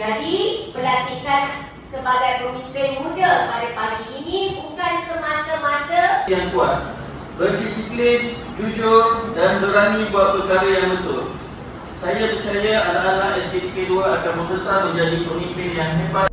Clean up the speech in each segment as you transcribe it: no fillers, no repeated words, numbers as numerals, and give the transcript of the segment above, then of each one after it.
Jadi, pelantikan sebagai pemimpin muda pada pagi ini bukan semata-mata yang kuat, berdisiplin, jujur dan berani buat perkara yang betul. Saya percaya anak-anak SKDK 2 akan membesar menjadi pemimpin yang hebat.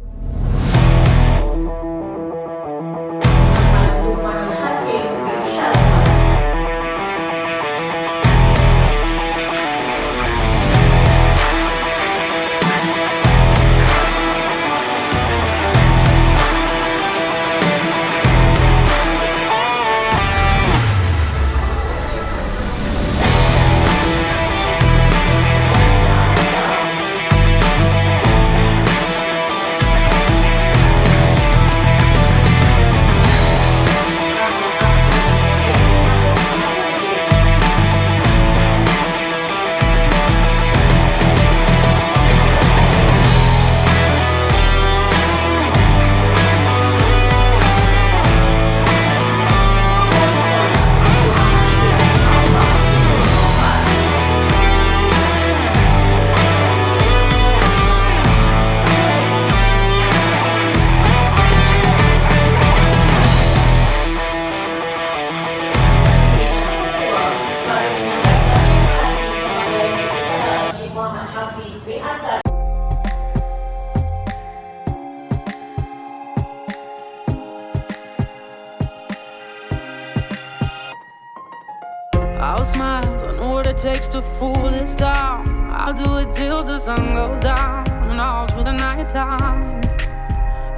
I'll smile, I know what it takes to fool this town. I'll do it till the sun goes down and all through the night time.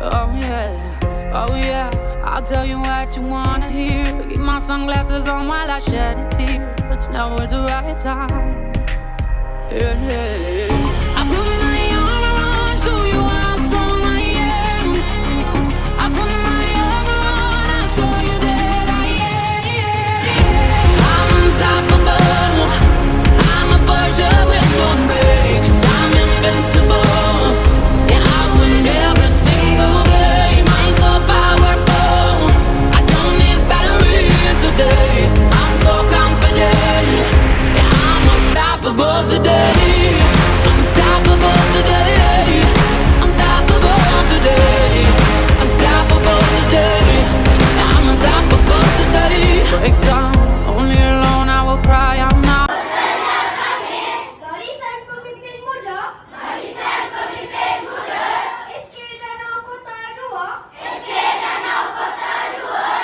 Oh yeah, I'll tell you what you wanna hear. Keep my sunglasses on while I shed a tear. It's never the right time. Yeah. I put my arm around so you how strong I am. I put my arm around and show you that I am. I'm unstoppable. I'm a virgin with no brakes. I'm invincible. Yeah, I win every single game. I'm so powerful. I don't need batteries today. I'm so confident. Yeah, I'm unstoppable today. Unstoppable today. Unstoppable today. Unstoppable today. I'm unstoppable today. Break down, only alone I will cry. I'm not. Barisan Pemimpin Muda. Barisan Pemimpin Muda. SK Danau Kota 2. SK Danau Kota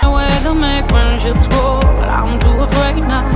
2. Way to make friendships grow, but I'm too afraid now.